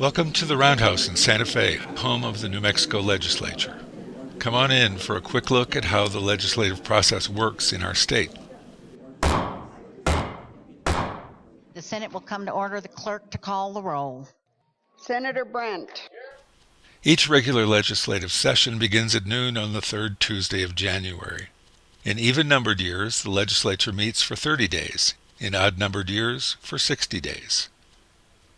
Welcome to the Roundhouse in Santa Fe, home of the New Mexico Legislature. Come on in for a quick look at how the legislative process works in our state. The Senate will come to order. The clerk to call the roll. Senator Brandt. Each regular legislative session begins at noon on the third Tuesday of January. In even-numbered years, the legislature meets for 30 days. In odd-numbered years, for 60 days.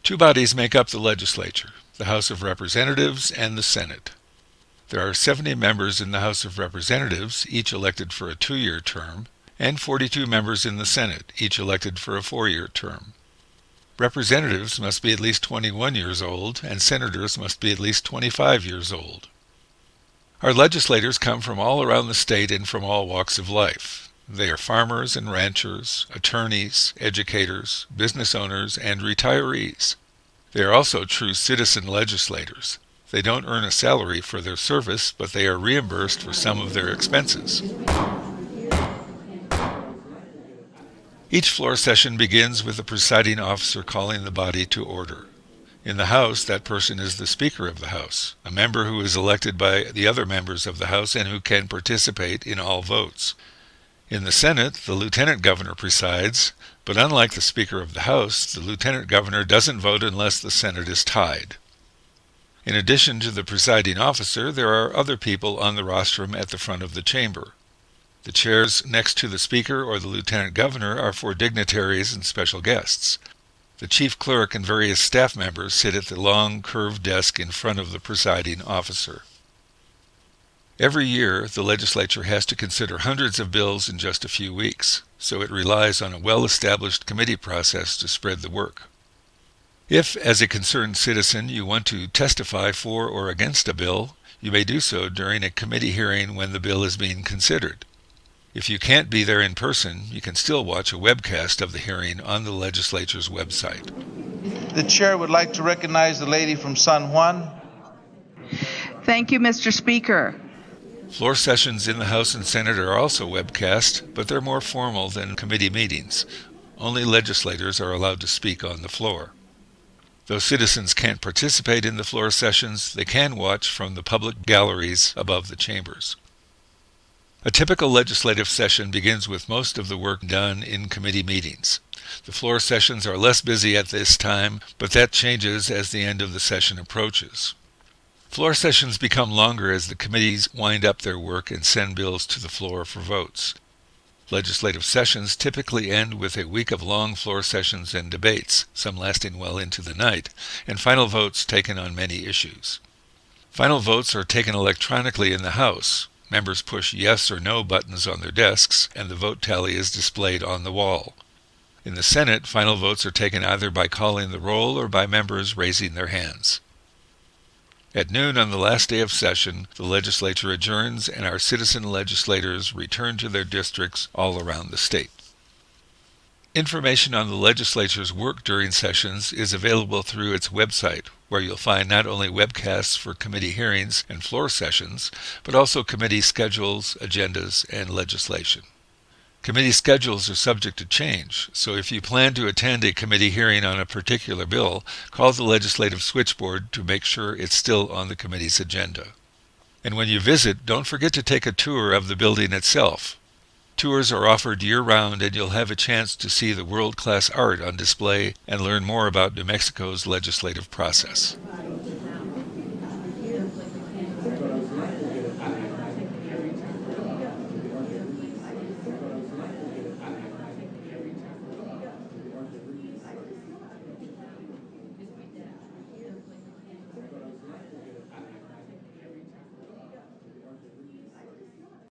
Two bodies make up the legislature, the House of Representatives and the Senate. There are 70 members in the House of Representatives, each elected for a 2-year term, and 42 members in the Senate, each elected for a 4-year term. Representatives must be at least 21 years old, and senators must be at least 25 years old. Our legislators come from all around the state and from all walks of life. They are farmers and ranchers, attorneys, educators, business owners, and retirees. They are also true citizen legislators. They don't earn a salary for their service, but they are reimbursed for some of their expenses. Each floor session begins with the presiding officer calling the body to order. In the House, that person is the Speaker of the House, a member who is elected by the other members of the House and who can participate in all votes. In the Senate, the Lieutenant Governor presides, but unlike the Speaker of the House, the Lieutenant Governor doesn't vote unless the Senate is tied. In addition to the presiding officer, there are other people on the rostrum at the front of the chamber. The chairs next to the Speaker or the Lieutenant Governor are for dignitaries and special guests. The Chief Clerk and various staff members sit at the long, curved desk in front of the presiding officer. Every year, the legislature has to consider hundreds of bills in just a few weeks, so it relies on a well-established committee process to spread the work. If, as a concerned citizen, you want to testify for or against a bill, you may do so during a committee hearing when the bill is being considered. If you can't be there in person, you can still watch a webcast of the hearing on the legislature's website. The chair would like to recognize the lady from San Juan. Thank you, Mr. Speaker. Floor sessions in the House and Senate are also webcast, but they're more formal than committee meetings. Only legislators are allowed to speak on the floor. Though citizens can't participate in the floor sessions, they can watch from the public galleries above the chambers. A typical legislative session begins with most of the work done in committee meetings. The floor sessions are less busy at this time, but that changes as the end of the session approaches. Floor sessions become longer as the committees wind up their work and send bills to the floor for votes. Legislative sessions typically end with a week of long floor sessions and debates, some lasting well into the night, and final votes taken on many issues. Final votes are taken electronically in the House. Members push yes or no buttons on their desks, and the vote tally is displayed on the wall. In the Senate, final votes are taken either by calling the roll or by members raising their hands. At noon on the last day of session, the legislature adjourns and our citizen legislators return to their districts all around the state. Information on the legislature's work during sessions is available through its website, where you'll find not only webcasts for committee hearings and floor sessions, but also committee schedules, agendas, and legislation. Committee schedules are subject to change, so if you plan to attend a committee hearing on a particular bill, call the legislative switchboard to make sure it's still on the committee's agenda. And when you visit, don't forget to take a tour of the building itself. Tours are offered year-round, and you'll have a chance to see the world-class art on display and learn more about New Mexico's legislative process.